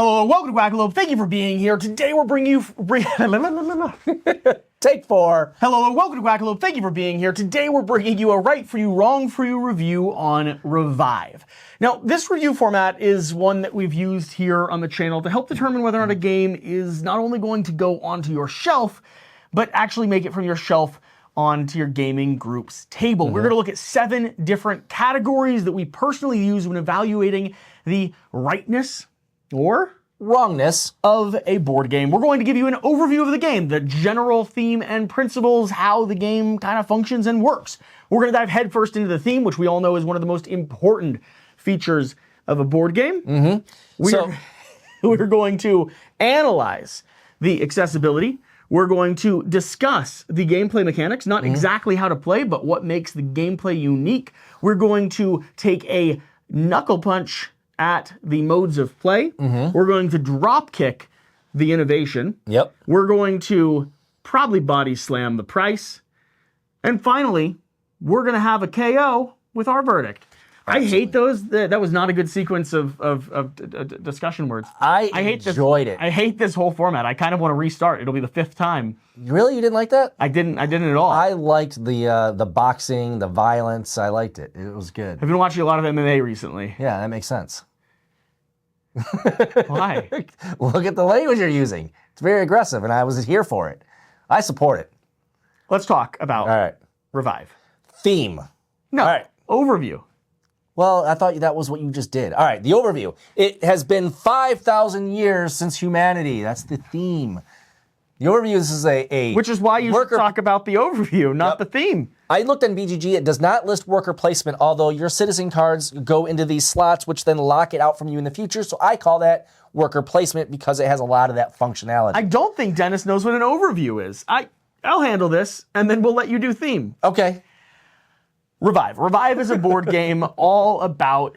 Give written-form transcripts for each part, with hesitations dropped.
Hello, welcome to Quackalope. Thank you for being here. Today we're bringing you... Take 4. Hello, welcome to Quackalope. Thank you for being here. Today we're bringing you a right for you, wrong for you review on Revive. Now, this review format is one that we've used here on the channel to help determine whether or not a game is not only going to go onto your shelf, but actually make it from your shelf onto your gaming group's table. We're going to look at 7 different categories that we personally use when evaluating the rightness or wrongness of a board game. We're going to give you an overview of the game, the general theme and principles, how the game kind of functions and works. We're going to dive headfirst into the theme, which we all know is one of the most important features of a board game. We're going to analyze the accessibility. We're going to discuss the gameplay mechanics, not exactly how to play, but what makes the gameplay unique. We're going to take a knuckle punch at the modes of play. We're going to drop kick the innovation. Yep. We're going to probably body slam the price. And finally, we're going to have a KO with our verdict. Absolutely. I hate those. That was not a good sequence of discussion words. I enjoyed it. I hate this whole format. I kind of want to restart. It'll be the 5th time. Really? You didn't like that? I didn't at all. I liked the boxing, the violence. I liked it. It was good. I've been watching a lot of MMA recently. Yeah, that makes sense. Why? Look at the language you're using. It's very aggressive, and I was here for it. I support it. Let's talk about All right. Revive. Theme. No. All right. Overview. Well, I thought that was what you just did. All right, the overview. It has been 5,000 years since humanity. That's the theme. The overview, this is a Which is why you should talk about the overview, not the theme. I looked on BGG. It does not list worker placement, although your citizen cards go into these slots, which then lock it out from you in the future. So I call that worker placement because it has a lot of that functionality. I don't think Dennis knows what an overview is. I'll handle this, and then we'll let you do theme. Okay. Revive. Revive is a board game all about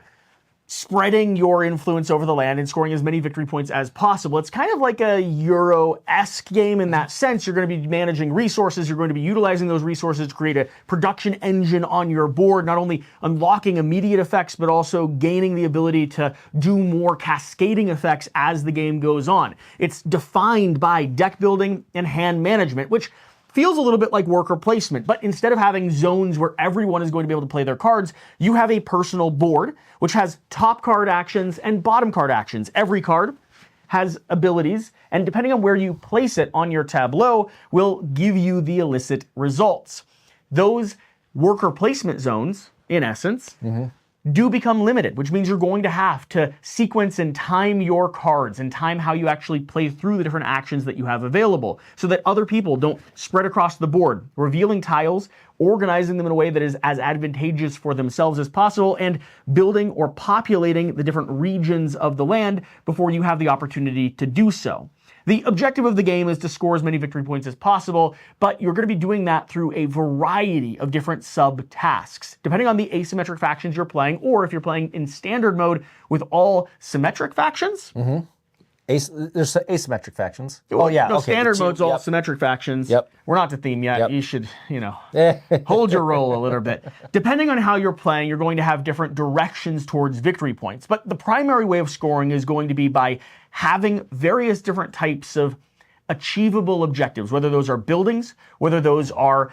spreading your influence over the land and scoring as many victory points as possible. It's kind of like a Euro-esque game in that sense. You're going to be managing resources. You're going to be utilizing those resources to create a production engine on your board, not only unlocking immediate effects, but also gaining the ability to do more cascading effects as the game goes on. It's defined by deck building and hand management, which feels a little bit like worker placement, but instead of having zones where everyone is going to be able to play their cards, you have a personal board, which has top card actions and bottom card actions. Every card has abilities, and depending on where you place it on your tableau, will give you the illicit results. Those worker placement zones, in essence, do become limited, which means you're going to have to sequence and time your cards and time how you actually play through the different actions that you have available so that other people don't spread across the board, revealing tiles, organizing them in a way that is as advantageous for themselves as possible, and building or populating the different regions of the land before you have the opportunity to do so. The objective of the game is to score as many victory points as possible, but you're going to be doing that through a variety of different sub-tasks, depending on the asymmetric factions you're playing, or if you're playing in standard mode with all symmetric factions. There's asymmetric factions. Standard mode's all symmetric factions. We're not to theme yet. You should, hold your roll a little bit. Depending on how you're playing, you're going to have different directions towards victory points. But the primary way of scoring is going to be by having various different types of achievable objectives, whether those are buildings, whether those are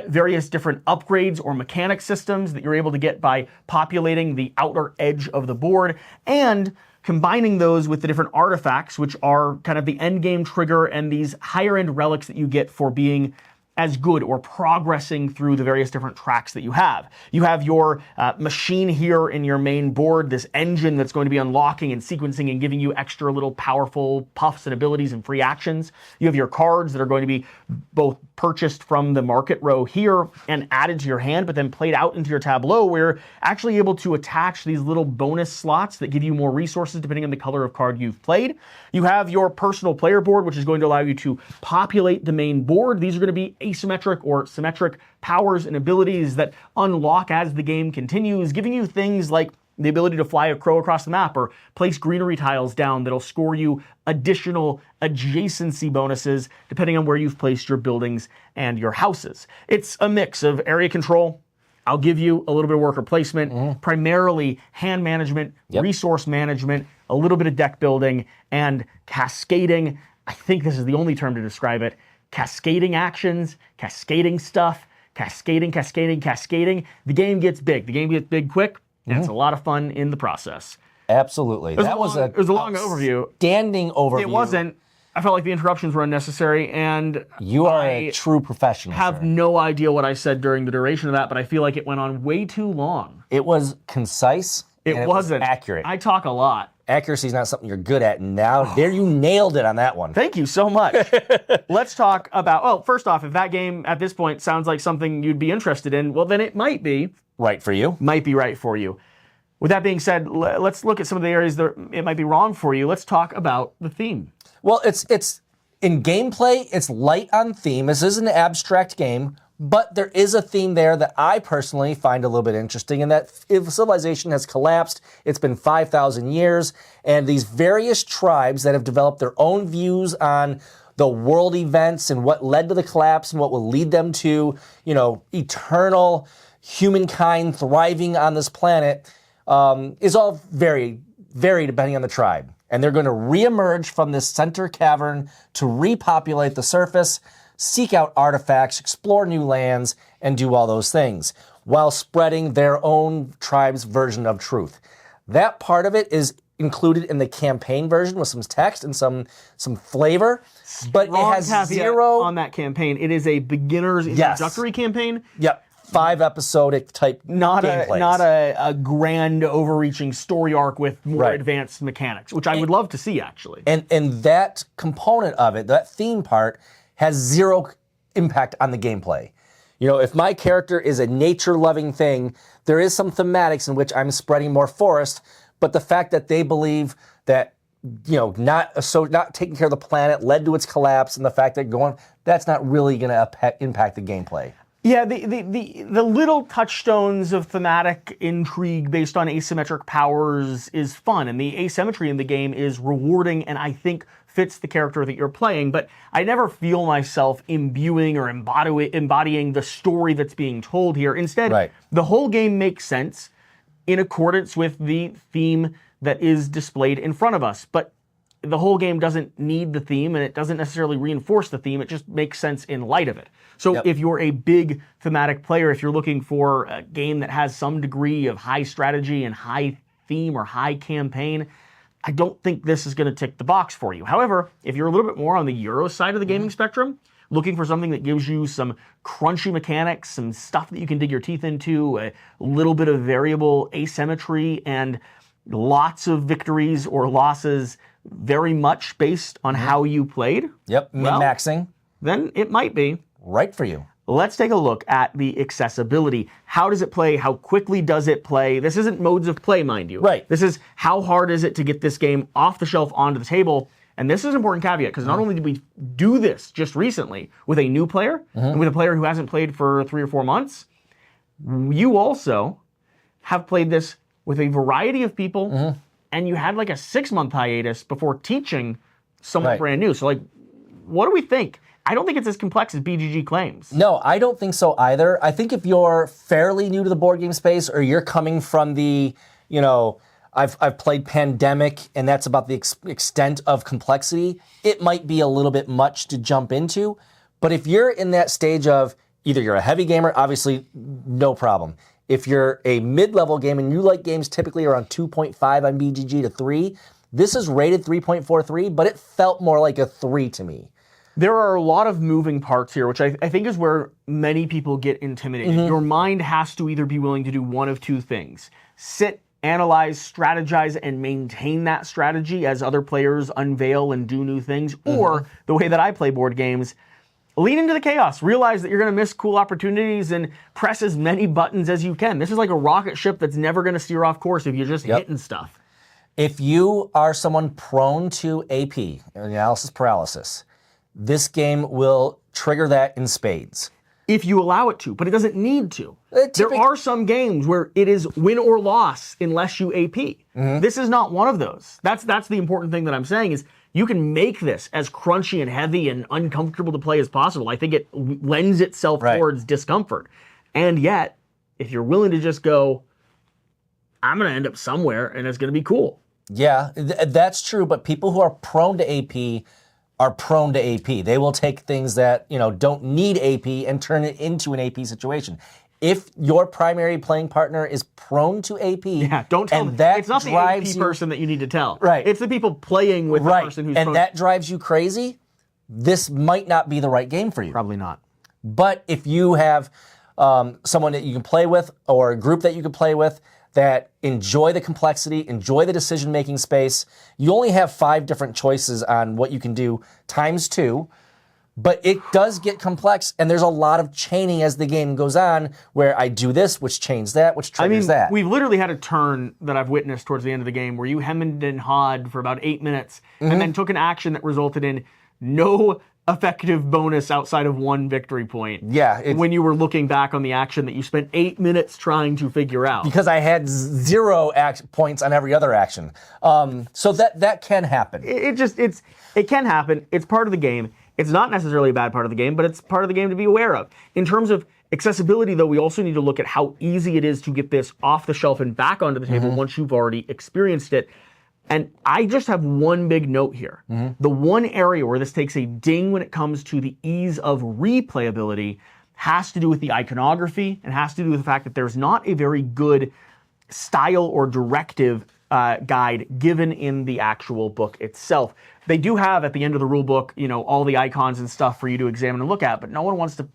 various different upgrades or mechanic systems that you're able to get by populating the outer edge of the board, and combining those with the different artifacts, which are kind of the end game trigger and these higher end relics that you get for being as good or progressing through the various different tracks that you have. You have your machine here in your main board, this engine that's going to be unlocking and sequencing and giving you extra little powerful puffs and abilities and free actions. You have your cards that are going to be both purchased from the market row here and added to your hand, but then played out into your tableau where you're actually able to attach these little bonus slots that give you more resources depending on the color of card you've played. You have your personal player board, which is going to allow you to populate the main board. These are going to be asymmetric or symmetric powers and abilities that unlock as the game continues, giving you things like the ability to fly a crow across the map or place greenery tiles down that'll score you additional adjacency bonuses depending on where you've placed your buildings and your houses. It's a mix of area control. I'll give you a little bit of worker placement, primarily hand management, resource management, a little bit of deck building, and cascading. I think this is the only term to describe it. Cascading actions, cascading stuff, cascading. The game gets big. The game gets big quick, and it's a lot of fun in the process. Absolutely. It was a long overview. Standing overview. It wasn't. I felt like the interruptions were unnecessary, and you are a true professional. Have no idea what I said during the duration of that, but I feel like it went on way too long. It was concise. It wasn't accurate. I talk a lot. Accuracy is not something you're good at. Now, there you nailed it on that one. Thank you so much. Let's talk about, well, first off, if that game at this point sounds like something you'd be interested in, well, then it might be. Right for you. Might be right for you. With that being said, let's look at some of the areas that it might be wrong for you. Let's talk about the theme. Well, it's in gameplay, it's light on theme. This is an abstract game, but there is a theme there that I personally find a little bit interesting, and that if civilization has collapsed, it's been 5,000 years, and these various tribes that have developed their own views on the world events and what led to the collapse and what will lead them to, eternal humankind thriving on this planet, is all very, very depending on the tribe. And they're going to reemerge from this center cavern to repopulate the surface, seek out artifacts, explore new lands, and do all those things, while spreading their own tribe's version of truth. That part of it is included in the campaign version with some text and some flavor, but it has zero on that campaign. It is a beginner's introductory campaign. Yep. 5-episodic type gameplays. Not a grand overreaching story arc with more advanced mechanics, which I would love to see, actually. And that component of it, that theme part, has zero impact on the gameplay. If my character is a nature-loving thing, there is some thematics in which I'm spreading more forest, but the fact that they believe that not taking care of the planet led to its collapse, and the fact that that's not really going to impact the gameplay. Yeah, the little touchstones of thematic intrigue based on asymmetric powers is fun, and the asymmetry in the game is rewarding and I think fits the character that you're playing, but I never feel myself imbuing or embodying the story that's being told here. Instead, the whole game makes sense in accordance with the theme that is displayed in front of us, but the whole game doesn't need the theme, and it doesn't necessarily reinforce the theme. It just makes sense in light of it. So if you're a big thematic player, if you're looking for a game that has some degree of high strategy and high theme or high campaign, I don't think this is going to tick the box for you. However, if you're a little bit more on the Euro side of the gaming spectrum, looking for something that gives you some crunchy mechanics, some stuff that you can dig your teeth into, a little bit of variable asymmetry, and lots of victories or losses very much based on how you played. Yep, min-maxing. Then it might be right for you. Let's take a look at the accessibility. How does it play? How quickly does it play? This isn't modes of play, mind you. Right. This is how hard is it to get this game off the shelf onto the table. And this is an important caveat, because not only did we do this just recently with a new player, and with a player who hasn't played for 3 or 4 months, you also have played this with a variety of people, and you had like a 6-month hiatus before teaching someone brand new. So what do we think? I don't think it's as complex as BGG claims. No, I don't think so either. I think if you're fairly new to the board game space, or you're coming from the, I've played Pandemic, and that's about the extent of complexity, it might be a little bit much to jump into. But if you're in that stage of either you're a heavy gamer, obviously no problem. If you're a mid-level game and you like games typically around 2.5 on BGG to 3, this is rated 3.43, but it felt more like a 3 to me. There are a lot of moving parts here, which I think is where many people get intimidated. Your mind has to either be willing to do one of two things: sit, analyze, strategize, and maintain that strategy as other players unveil and do new things, or the way that I play board games, lean into the chaos. Realize that you're going to miss cool opportunities and press as many buttons as you can. This is like a rocket ship that's never going to steer off course if you're just hitting stuff. If you are someone prone to AP, analysis paralysis, this game will trigger that in spades. If you allow it to, but it doesn't need to. There are some games where it is win or loss unless you AP. This is not one of those. That's the important thing that I'm saying is you can make this as crunchy and heavy and uncomfortable to play as possible. I think it lends itself towards discomfort. And yet, if you're willing to just go, I'm going to end up somewhere and it's going to be cool. Yeah, that's true, but people who are prone to AP are prone to AP. They will take things that, don't need AP and turn it into an AP situation. If your primary playing partner is prone to AP, don't tell and them. that It's not the drives AP you, person that you need to tell. Right. It's the people playing with the person who's and prone. that drives you crazy, this might not be the right game for you. Probably not. But if you have someone that you can play with or a group that you can play with that enjoy the complexity, enjoy the decision-making space, you only have 5 different choices on what you can do times 2. But it does get complex, and there's a lot of chaining as the game goes on, where I do this, which chains that, which triggers that. We've literally had a turn that I've witnessed towards the end of the game where you hemmed and hawed for about 8 minutes, and then took an action that resulted in no effective bonus outside of 1 victory point. Yeah. When you were looking back on the action that you spent 8 minutes trying to figure out. Because I had 0 points on every other action. So that can happen. It can happen. It's part of the game. It's not necessarily a bad part of the game, but it's part of the game to be aware of. In terms of accessibility, though, we also need to look at how easy it is to get this off the shelf and back onto the table once you've already experienced it. And I just have one big note here. The one area where this takes a ding when it comes to the ease of replayability has to do with the iconography and has to do with the fact that there's not a very good style or directive guide given in the actual book itself. They do have at the end of the rule book, all the icons and stuff for you to examine and look at, but no one wants to,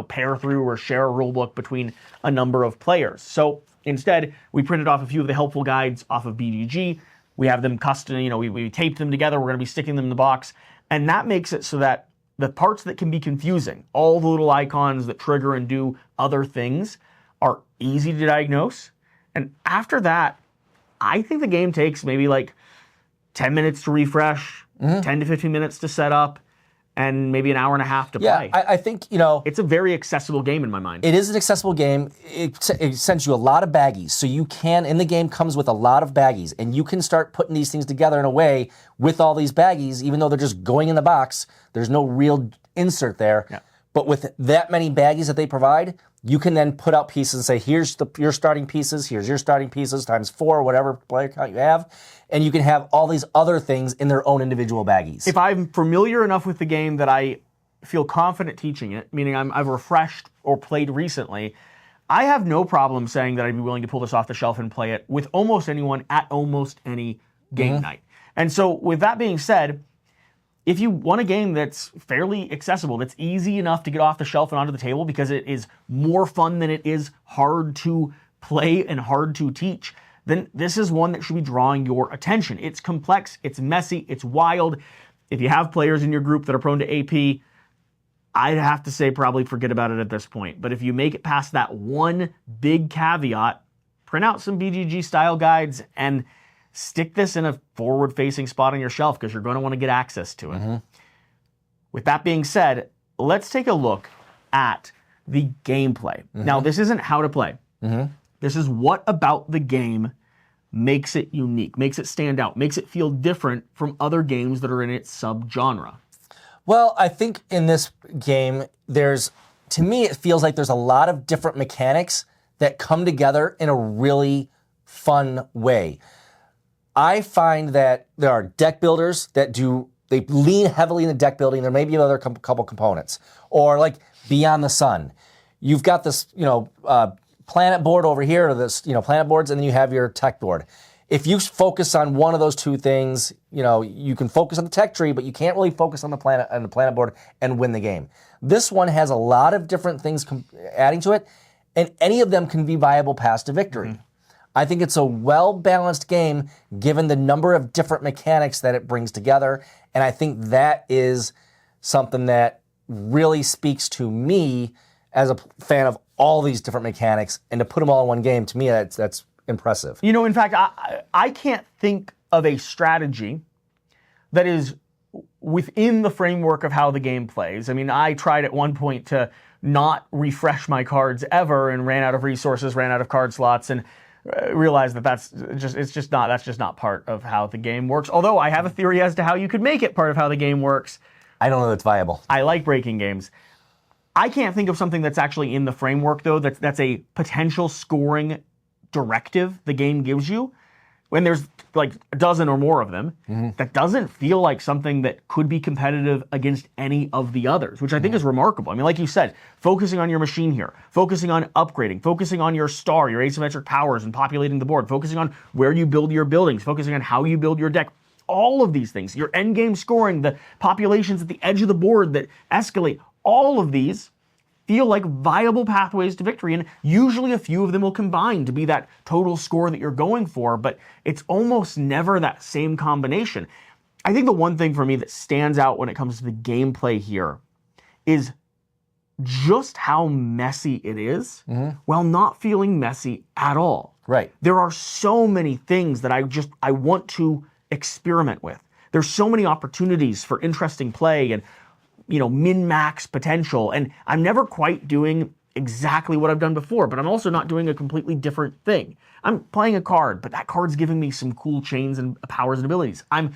pair through or share a rule book between a number of players. So instead, we printed off a few of the helpful guides off of BGG. We have them custom, we taped them together. We're going to be sticking them in the box. And that makes it so that the parts that can be confusing, all the little icons that trigger and do other things, are easy to diagnose. And after that, I think the game takes maybe like 10 minutes to refresh, 10 to 15 minutes to set up, and maybe an hour and a half to play. I think, it's a very accessible game in my mind. It is an accessible game. It sends you a lot of baggies. So you can, in the game comes with a lot of baggies, and you can start putting these things together in a way with all these baggies, even though they're just going in the box. There's no real insert there. Yeah. But with that many baggies that they provide, you can then put out pieces and say, here's your starting pieces, here's your starting pieces, times 4, whatever player count you have. And you can have all these other things in their own individual baggies. If I'm familiar enough with the game that I feel confident teaching it, meaning I've refreshed or played recently, I have no problem saying that I'd be willing to pull this off the shelf and play it with almost anyone at almost any game night. And so with that being said, if you want a game that's fairly accessible, that's easy enough to get off the shelf and onto the table because it is more fun than it is hard to play and hard to teach, then this is one that should be drawing your attention. It's complex, it's messy, it's wild. If you have players in your group that are prone to AP, I'd have to say probably forget about it at this point. But if you make it past that one big caveat, print out some BGG style guides and stick this in a forward-facing spot on your shelf because you're going to want to get access to it. With that being said, let's take a look at the gameplay. Now, this isn't how to play. This is what about the game makes it unique, makes it stand out, makes it feel different from other games that are in its subgenre. Well, I think in this game, to me, it feels like there's a lot of different mechanics that come together in a really fun way. I find that there are deck builders that they lean heavily into deck building. There may be another couple components. Or like Beyond the Sun. You've got this, planet board over here, or this, planet boards, and then you have your tech board. If you focus on one of those two things, you can focus on the tech tree, but you can't really focus on the planet board and win the game. This one has a lot of different things adding to it, and any of them can be viable paths to victory. I think it's a well-balanced game given the number of different mechanics that it brings together, and I think that is something that really speaks to me as a fan of all these different mechanics, and to put them all in one game, to me, that's impressive. In fact, I can't think of a strategy that is within the framework of how the game plays. I mean, I tried at one point to not refresh my cards ever and ran out of resources, ran out of card slots, and realized that that's just not part of how the game works. Although I have a theory as to how you could make it part of how the game works. I don't know if it's viable. I like breaking games. I can't think of something that's actually in the framework, though, that's a potential scoring directive the game gives you. when there's like a dozen or more of them, that doesn't feel like something that could be competitive against any of the others, which I think is remarkable. I mean, like you said, focusing on your machine here, focusing on upgrading, focusing on your star, your asymmetric powers and populating the board, focusing on where you build your buildings, focusing on how you build your deck. All of these things, your end game scoring, the populations at the edge of the board that escalate, all of these feel like viable pathways to victory, and usually a few of them will combine to be that total score that you're going for, but it's almost never that same combination. I think the one thing for me that stands out when it comes to the gameplay here is just how messy it is while not feeling messy at all. Right. There are so many things that I want to experiment with. There's so many opportunities for interesting play and min-max potential. And I'm never quite doing exactly what I've done before, but I'm also not doing a completely different thing. I'm playing a card, but that card's giving me some cool chains and powers and abilities. I'm,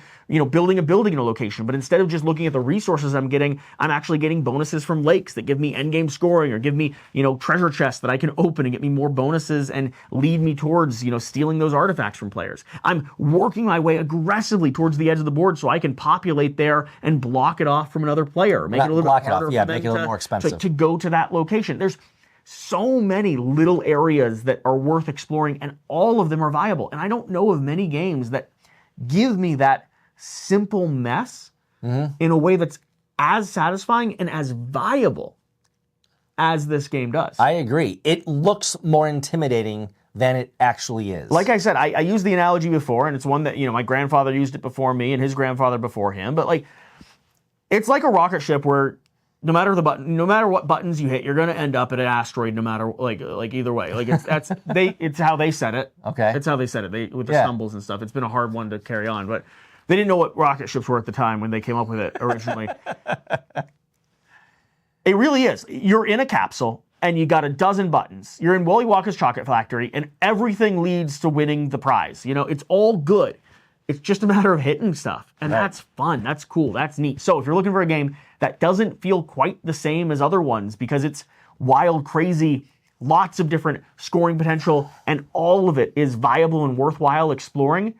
building a building in a location, but instead of just looking at the resources I'm getting, I'm actually getting bonuses from lakes that give me endgame scoring or give me, treasure chests that I can open and get me more bonuses and lead me towards, stealing those artifacts from players. I'm working my way aggressively towards the edge of the board so I can populate there and block it off from another player, make it a little bit harder for make it a little more expensive to go to that location. There's so many little areas that are worth exploring, and all of them are viable. And I don't know of many games that give me that simple mess in a way that's as satisfying and as viable as this game does. I agree. It looks more intimidating than it actually is. Like I said, I used the analogy before, and it's one that, my grandfather used it before me and his grandfather before him. But it's like a rocket ship where no matter what buttons you hit, you're going to end up at an asteroid. No matter either way, it's how they said it. Okay, it's how they said it. With the stumbles and stuff. It's been a hard one to carry on, but they didn't know what rocket ships were at the time when they came up with it originally. It really is. You're in a capsule and you got a dozen buttons. You're in Willy Wonka's chocolate factory, and everything leads to winning the prize. It's all good. It's just a matter of hitting stuff, and that's fun. That's cool. That's neat. So if you're looking for a game that doesn't feel quite the same as other ones because it's wild, crazy, lots of different scoring potential, and all of it is viable and worthwhile exploring,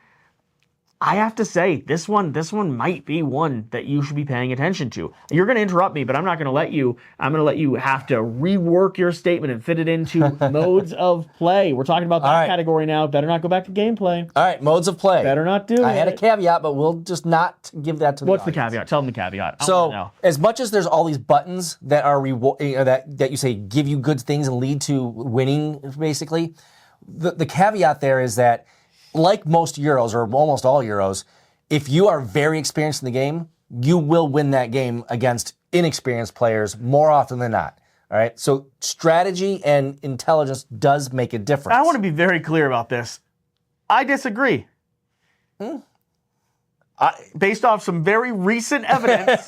I have to say, this one might be one that you should be paying attention to. You're going to interrupt me, but I'm not going to let you. I'm going to let you have to rework your statement and fit it into modes of play. We're talking about that category now. Better not go back to gameplay. All right, modes of play. Better not do it. I had a caveat, but we'll just not give that to the What's the audience. caveat? Tell them the caveat. So, as much as there's all these buttons that are that you say give you good things and lead to winning, basically, the caveat there is that, like most Euros, or almost all Euros, if you are very experienced in the game, you will win that game against inexperienced players more often than not. All right? So strategy and intelligence does make a difference. I want to be very clear about this. I disagree. Based off some very recent evidence,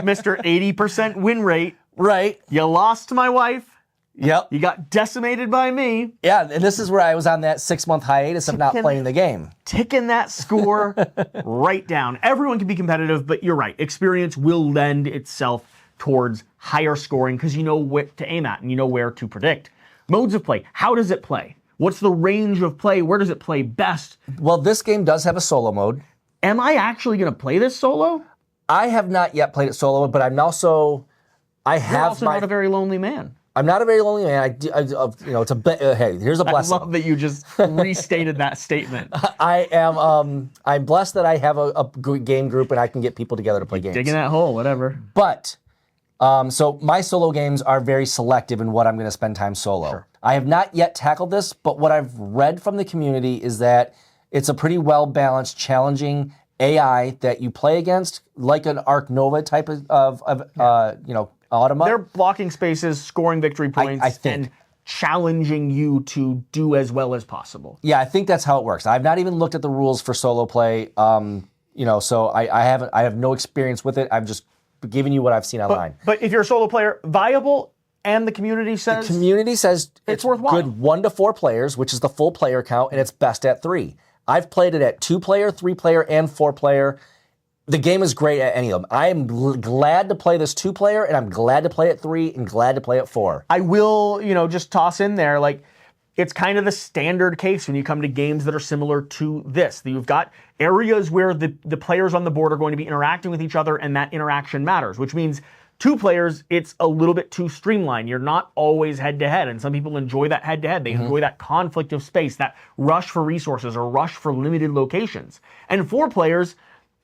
Mr. 80% win rate. Right. You lost to my wife. Yep. You got decimated by me. Yeah, and this is where I was on that 6-month hiatus of not playing the game. Ticking that score right down. Everyone can be competitive, but you're right. Experience will lend itself towards higher scoring because you know what to aim at and you know where to predict. Modes of play. How does it play? What's the range of play? Where does it play best? Well, this game does have a solo mode. Am I actually going to play this solo? I have not yet played it solo, but I'm also... You're also not a very lonely man. I'm not a very lonely man. It's a hey. Here's a blessing. I love that you just restated that statement. I am. I'm blessed that I have a game group and I can get people together to play games. Digging that hole, whatever. But so my solo games are very selective in what I'm going to spend time solo. Sure. I have not yet tackled this, but what I've read from the community is that it's a pretty well balanced, challenging AI that you play against, like an Arc Nova type of Automa. They're blocking spaces, scoring victory points, I think. and challenging you to do as well as possible. Yeah, I think that's how it works. I've not even looked at the rules for solo play, so I have no experience with it. I'm just giving you what I've seen online. But if you're a solo player, viable, and the community says... The community says it's worthwhile. Good 1 to 4 players, which is the full player count, and it's best at 3. I've played it at 2-player, 3-player, and 4-player. The game is great at any of them. I am glad to play this 2-player, and I'm glad to play at 3, and glad to play at 4. I will, just toss in there, it's kind of the standard case when you come to games that are similar to this. You've got areas where the players on the board are going to be interacting with each other, and that interaction matters, which means 2 players, it's a little bit too streamlined. You're not always head-to-head, and some people enjoy that head-to-head. They enjoy that conflict of space, that rush for resources or rush for limited locations. And 4 players,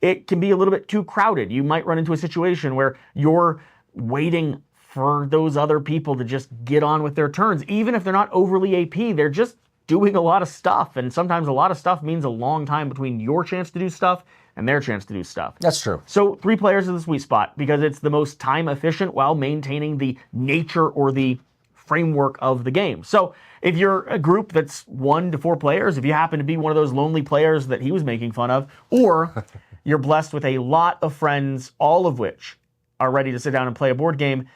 it can be a little bit too crowded. You might run into a situation where you're waiting for those other people to just get on with their turns. Even if they're not overly AP, they're just doing a lot of stuff. And sometimes a lot of stuff means a long time between your chance to do stuff and their chance to do stuff. That's true. So 3 players is the sweet spot because it's the most time efficient while maintaining the nature or the framework of the game. So if you're a group that's 1 to 4 players, if you happen to be one of those lonely players that he was making fun of, or you're blessed with a lot of friends, all of which are ready to sit down and play a board game,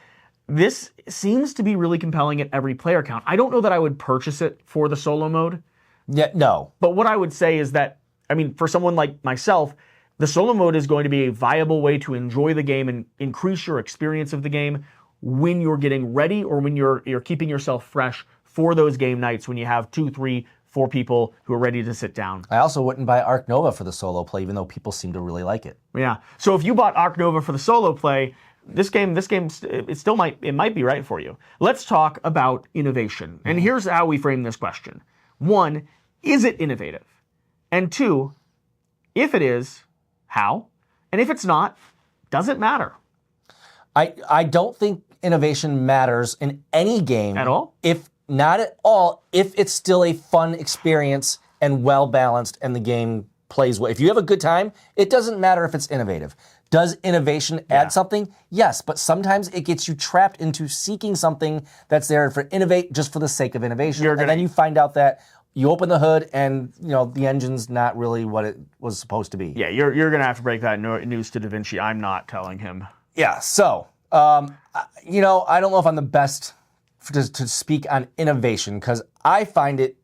this seems to be really compelling at every player count. I don't know that I would purchase it for the solo mode. Yeah, no. But what I would say is that, I mean, for someone like myself, the solo mode is going to be a viable way to enjoy the game and increase your experience of the game when you're getting ready or when you're keeping yourself fresh for those game nights when you have 2, 3, 4 people who are ready to sit down. I also wouldn't buy Arc Nova for the solo play, even though people seem to really like it. Yeah. So if you bought Arc Nova for the solo play, this game, it might be right for you. Let's talk about innovation. And here's how we frame this question. 1, is it innovative? And 2, if it is, how? And if it's not, does it matter? I don't think innovation matters in any game. At all? If not at all, if it's still a fun experience and well balanced and the game plays well. If you have a good time, it doesn't matter if it's innovative. Does innovation add something? Yes, but sometimes it gets you trapped into seeking something that's there for innovate just for the sake of innovation. And then you find out that you open the hood and the engine's not really what it was supposed to be. Yeah, you're going to have to break that news to Da Vinci. I'm not telling him. Yeah, so, I don't know if I'm the best to speak on innovation because I find it,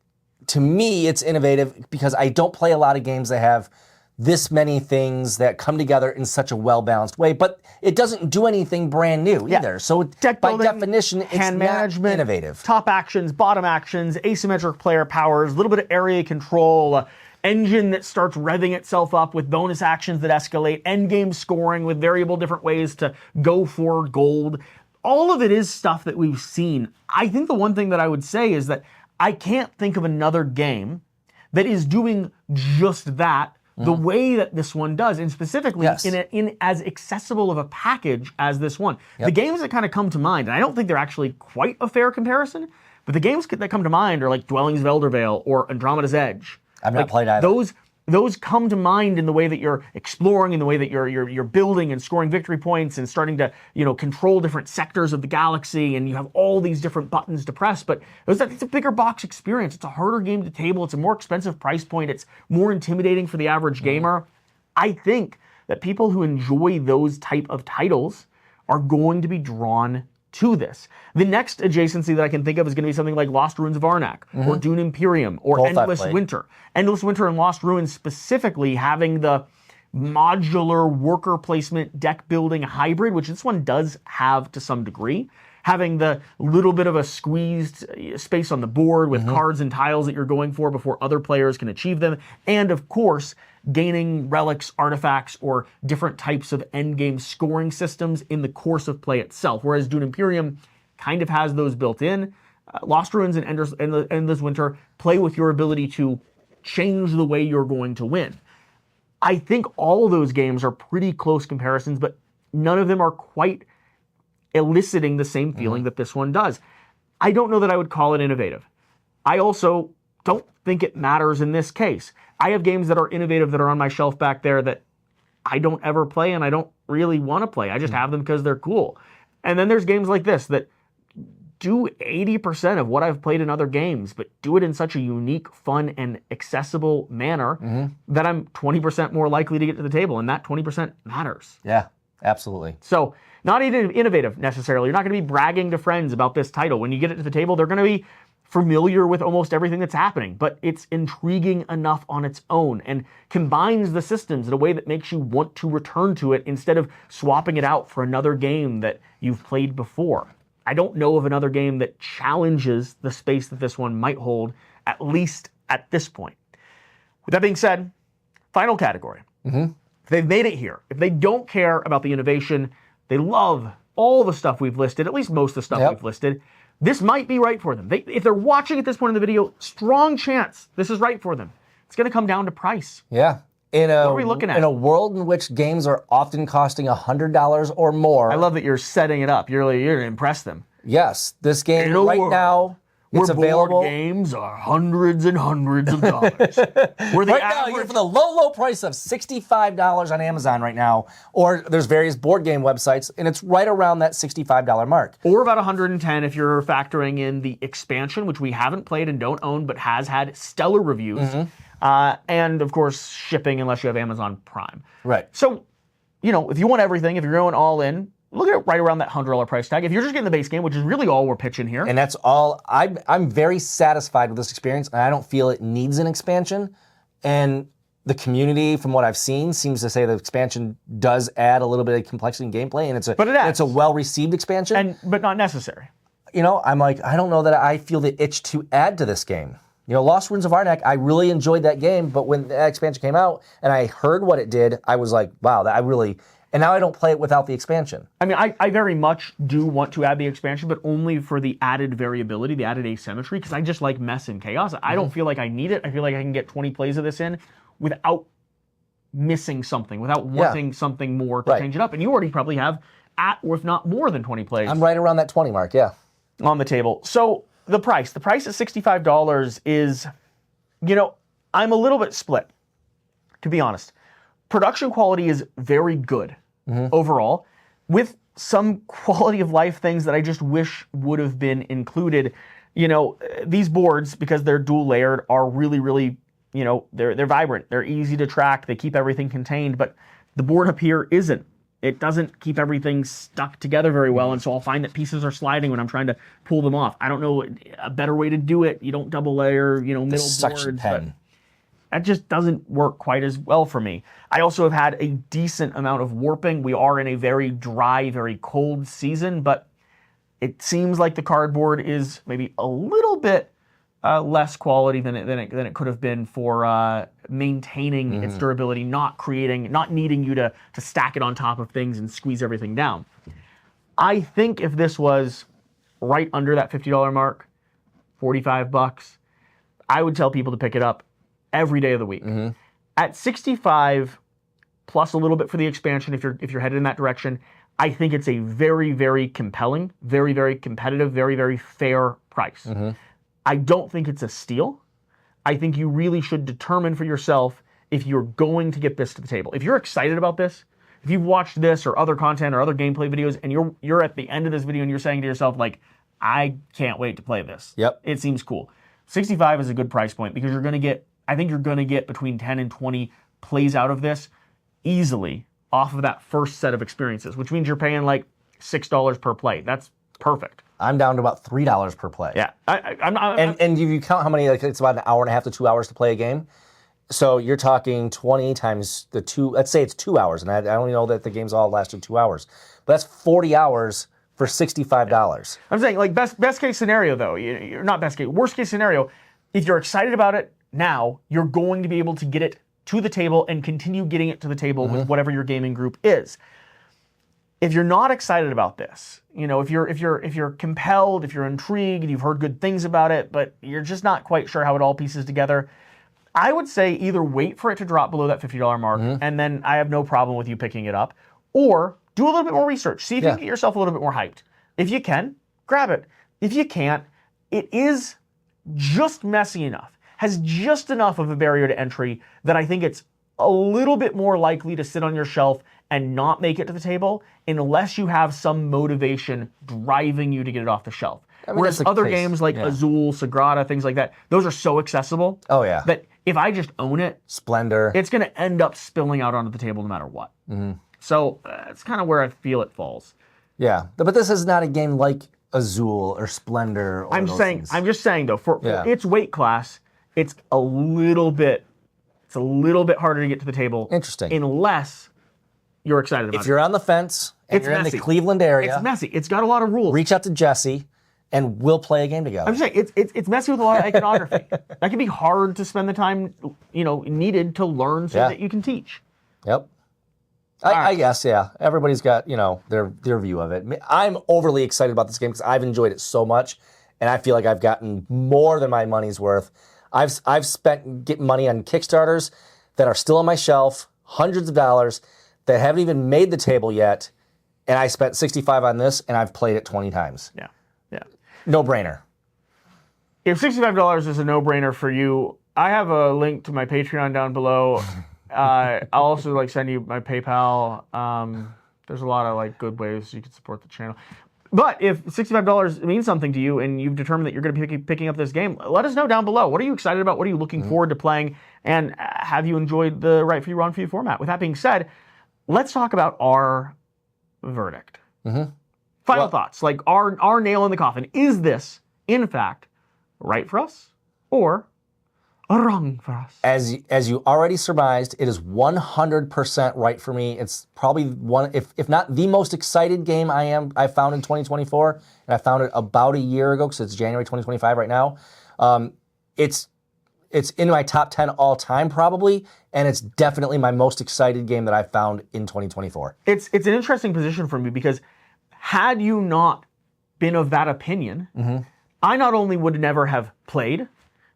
to me, it's innovative because I don't play a lot of games that have this many things that come together in such a well-balanced way, but it doesn't do anything brand new either. So by definition, it's hand management, not innovative. Top actions, bottom actions, asymmetric player powers, a little bit of area control, engine that starts revving itself up with bonus actions that escalate, endgame scoring with variable different ways to go for gold. All of it is stuff that we've seen. I think the one thing that I would say is that I can't think of another game that is doing just that the way that this one does, and specifically in as accessible of a package as this one. The games that kind of come to mind, and I don't think they're actually quite a fair comparison, but the games that come to mind are like Dwellings of Eldervale or Andromeda's Edge. I've not played either. Those come to mind in the way that you're exploring, in the way that you're building and scoring victory points and starting to control different sectors of the galaxy, and you have all these different buttons to press. But it's a bigger box experience. It's a harder game to table. It's a more expensive price point. It's more intimidating for the average gamer. I think that people who enjoy those type of titles are going to be drawn to this. The next adjacency that I can think of is going to be something like Lost Ruins of Arnak, or Dune Imperium, or Both Endless Winter. Endless Winter and Lost Ruins specifically having the modular worker placement deck building hybrid, which this one does have to some degree. Having the little bit of a squeezed space on the board with cards and tiles that you're going for before other players can achieve them. And of course, gaining relics, artifacts, or different types of endgame scoring systems in the course of play itself. Whereas Dune Imperium kind of has those built in. Lost Ruins and Endless Winter play with your ability to change the way you're going to win. I think all of those games are pretty close comparisons, but none of them are quite eliciting the same feeling that this one does. I don't know that I would call it innovative. I also don't think it matters in this case. I have games that are innovative that are on my shelf back there that I don't ever play and I don't really want to play. I just have them because they're cool. And then there's games like this that do 80% of what I've played in other games, but do it in such a unique, fun, and accessible manner that I'm 20% more likely to get to the table, and that 20% matters. Yeah, absolutely. So, not even innovative necessarily. You're not going to be bragging to friends about this title. When you get it to the table, they're going to be familiar with almost everything that's happening, but it's intriguing enough on its own and combines the systems in a way that makes you want to return to it instead of swapping it out for another game that you've played before. I don't know of another game that challenges the space that this one might hold, at least at this point. With that being said, final category. If they've made it here, if they don't care about the innovation, they love all the stuff we've listed, at least most of the stuff we've listed, this might be right for them. If they're watching at this point in the video, strong chance this is right for them. It's going to come down to price. Yeah. What are we looking at? In a world in which games are often costing $100 or more. I love that you're setting it up. You're going to impress them. Yes, this game right now, it's available. Board games are hundreds and hundreds of dollars. Where the Right now, you're for the low price of $65 on Amazon right now, or there's various board game websites, and it's right around that $65 mark. Or about 110 if you're factoring in the expansion, which we haven't played and don't own, but has had stellar reviews. And, of course, shipping unless you have Amazon Prime. Right. So, if you want everything, if you're going all in, look at it right around that $100 price tag. If you're just getting the base game, which is really all we're pitching here. And that's all. I'm very satisfied with this experience, and I don't feel it needs an expansion. And the community, from what I've seen, seems to say the expansion does add a little bit of complexity in gameplay, and it's a well-received expansion. But not necessary. I'm like, I don't know that I feel the itch to add to this game. Lost Ruins of Arnak, I really enjoyed that game, but when that expansion came out and I heard what it did, I was like, wow, and now I don't play it without the expansion. I mean, I very much do want to add the expansion, but only for the added variability, the added asymmetry, because I just like mess and chaos. I don't feel like I need it. I feel like I can get 20 plays of this in without missing something, without wanting something more to change it up. And you already probably have or if not more than 20 plays. I'm right around that 20 mark, on the table. So the price at $65 is, I'm a little bit split, to be honest. Production quality is very good overall, with some quality of life things that I just wish would have been included. These boards, because they're dual layered, are really, really, they're vibrant. They're easy to track. They keep everything contained, but the board up here isn't. It doesn't keep everything stuck together very well, and so I'll find that pieces are sliding when I'm trying to pull them off. I don't know a better way to do it. You don't double layer, middle suction boards. pen. That just doesn't work quite as well for me. I also have had a decent amount of warping. We are in a very dry, very cold season, but it seems like the cardboard is maybe a little bit less quality than it could have been for maintaining its durability, not needing you to stack it on top of things and squeeze everything down. I think if this was right under that $50 mark, $45, I would tell people to pick it up every day of the week. At $65 plus a little bit for the expansion, if you're headed in that direction, I think it's a very, very compelling, very, very competitive, very, very fair price. I don't think it's a steal. I think you really should determine for yourself if you're going to get this to the table. If you're excited about this, if you've watched this or other content or other gameplay videos, and you're at the end of this video and you're saying to yourself, like, I can't wait to play this. It seems cool. 65 is a good price point because I think you're going to get between 10 and 20 plays out of this easily off of that first set of experiences, which means you're paying like $6 per play. That's perfect. I'm down to about $3 per play. Yeah. And if you count how many, it's about an hour and a half to 2 hours to play a game. So you're talking 20 times the two, let's say it's 2 hours, and I only know that the games all lasted 2 hours. But that's 40 hours for $65. I'm saying, like, best case scenario, though, you're not best case, worst case scenario, if you're excited about it now, you're going to be able to get it to the table and continue getting it to the table with whatever your gaming group is. If you're not excited about this, if you're compelled, if you're intrigued, you've heard good things about it, but you're just not quite sure how it all pieces together, I would say either wait for it to drop below that $50 mark, and then I have no problem with you picking it up, or do a little bit more research. See if you can get yourself a little bit more hyped. If you can, grab it. If you can't, it is just messy enough, has just enough of a barrier to entry that I think it's a little bit more likely to sit on your shelf and not make it to the table unless you have some motivation driving you to get it off the shelf. Whereas other games like Azul, Sagrada, things like that, those are so accessible that if I just own it, Splendor, it's going to end up spilling out onto the table no matter what. So it's kind of where I feel it falls. Yeah, but this is not a game like Azul or Splendor. Or I'm just saying though, for its weight class, it's a little bit harder to get to the table. Interesting. Unless you're excited about it. If you're on the fence and It's you're in messy. the Cleveland area, It's messy. It's got a lot of rules. reach out to Jesse, and we'll play a game together. I'm saying it's messy with a lot of iconography. That can be hard to spend the time needed to learn so that you can teach. Yep. I guess, yeah. Everybody's got, their view of it. I'm overly excited about this game because I've enjoyed it so much, and I feel like I've gotten more than my money's worth. I've spent getting money on Kickstarters that are still on my shelf, hundreds of dollars, that haven't even made the table yet, and I spent $65 on this, and I've played it 20 times. Yeah. No brainer. If $65 is a no-brainer for you, I have a link to my Patreon down below. I'll also send you my PayPal. There's a lot of good ways you can support the channel. But if $65 means something to you and you've determined that you're going to be picking up this game, let us know down below. What are you excited about? What are you looking forward to playing? And have you enjoyed the Right For You, Wrong For You format? With that being said, let's talk about our verdict. Final thoughts, our nail in the coffin. Is this, in fact, right for us or wrong for us? As you already surmised, it is 100% right for me. It's probably one, if not the most excited game I found in 2024, and I found it about a year ago because it's January 2025 right now. It's in my top 10 all time probably, and it's definitely my most excited game that I found in 2024. It's an interesting position for me because had you not been of that opinion, I not only would never have played,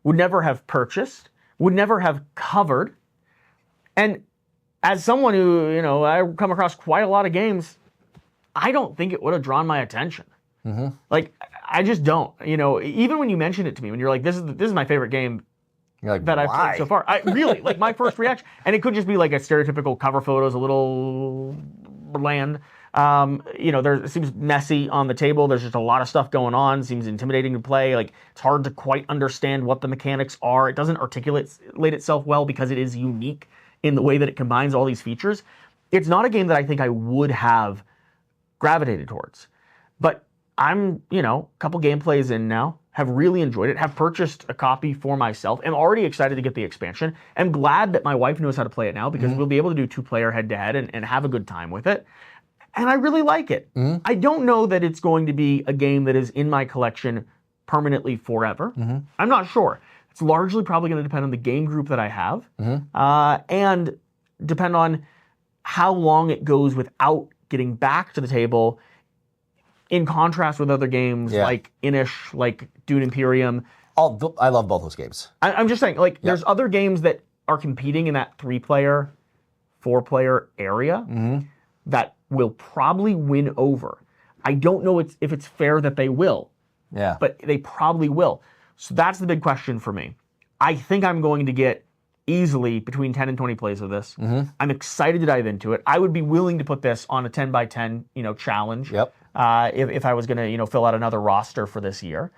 would never have purchased, would never have covered. And as someone who, I come across quite a lot of games, I don't think it would have drawn my attention. I just don't. Even when you mentioned it to me, when you're like, this is my favorite game that I've played so far. I really, my first reaction, and it could just be a stereotypical cover photos, a little bland. It seems messy on the table. There's just a lot of stuff going on. It seems intimidating to play. It's hard to quite understand what the mechanics are. It doesn't articulate itself well because it is unique in the way that it combines all these features. It's not a game that I think I would have gravitated towards. But I'm, a couple gameplays in now, have really enjoyed it, have purchased a copy for myself, am already excited to get the expansion. I'm glad that my wife knows how to play it now because we'll be able to do 2-player head-to-head and have a good time with it. And I really like it. I don't know that it's going to be a game that is in my collection permanently forever. I'm not sure. It's largely probably going to depend on the game group that I have and depend on how long it goes without getting back to the table in contrast with other games like Inish, like Dune Imperium. I love both those games. I'm just saying, there's other games that are competing in that 3-player, 4-player area that will probably win over. I don't know if it's fair that they will, but they probably will. So that's the big question for me. I think I'm going to get easily between 10 and 20 plays of this. I'm excited to dive into it. I would be willing to put this on a 10 by 10, challenge. If I was going to, fill out another roster for this year.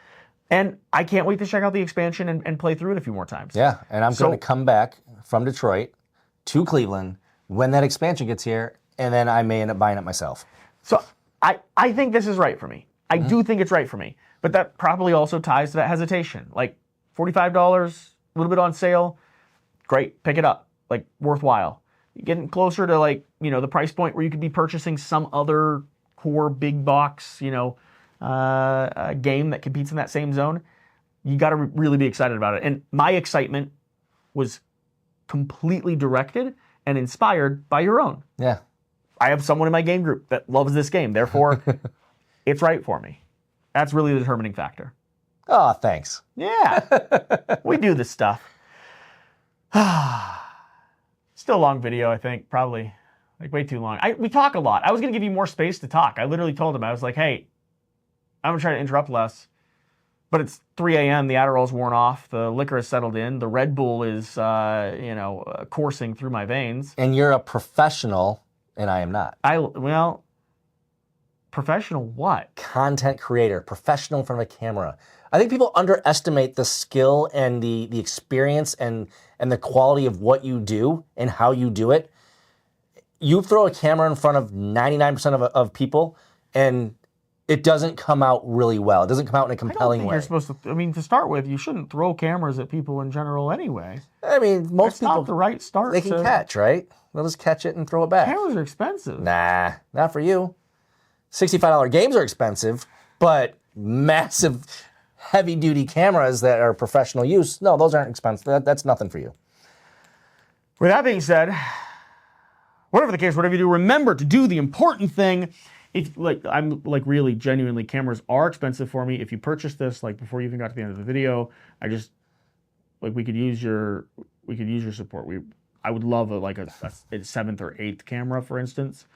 And I can't wait to check out the expansion and play through it a few more times. Yeah, and I'm going to come back from Detroit to Cleveland when that expansion gets here, and then I may end up buying it myself. So I think this is right for me. I do think it's right for me. But that probably also ties to that hesitation. $45, a little bit on sale, great, pick it up. Worthwhile. You're getting closer to the price point where you could be purchasing some other core big box, game that competes in that same zone. You got to really be excited about it. And my excitement was completely directed and inspired by your own. Yeah. I have someone in my game group that loves this game. Therefore, it's right for me. That's really the determining factor. Oh, thanks. Yeah. We do this stuff. Still a long video, I think. Probably way too long. We talk a lot. I was going to give you more space to talk. I literally told him, I was like, hey, I'm going to try to interrupt less. But it's 3 a.m. The Adderall's worn off. The liquor has settled in. The Red Bull is, coursing through my veins. And you're a professional, and I am not. Professional what? Content creator, professional in front of a camera. I think people underestimate the skill and the experience and the quality of what you do and how you do it. You throw a camera in front of 99% of people, and it doesn't come out really well. It doesn't come out in a compelling way. You're supposed to. To start with, you shouldn't throw cameras at people in general anyway. Most people, not the right start. They can catch, right? They'll just catch it and throw it back. Cameras are expensive. Nah, not for you. $65 games are expensive, but massive, heavy-duty cameras that are professional use, no, those aren't expensive. That's nothing for you. With that being said, whatever the case, whatever you do, remember to do the important thing. If I'm really genuinely, cameras are expensive for me. If you purchase this before you even got to the end of the video, I just we could use your support. I would love a seventh or eighth camera, for instance.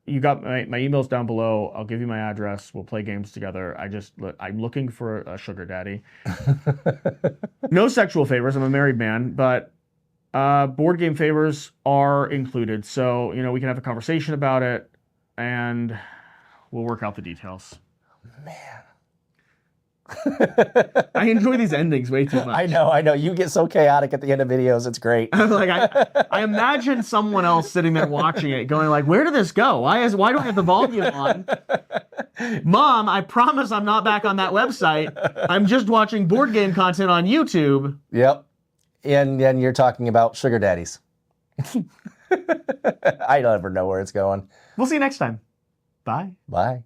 You got my emails down below. I'll give you my address. We'll play games together. I'm looking for a sugar daddy. No sexual favors. I'm a married man, but board game favors are included. So we can have a conversation about it, and we'll work out the details. Man. I enjoy these endings way too much. I know. You get so chaotic at the end of videos. It's great. I imagine someone else sitting there watching it going where did this go? Why do I have the volume on? Mom, I promise I'm not back on that website. I'm just watching board game content on YouTube. Yep. And you're talking about sugar daddies. I don't ever know where it's going. We'll see you next time. Bye. Bye.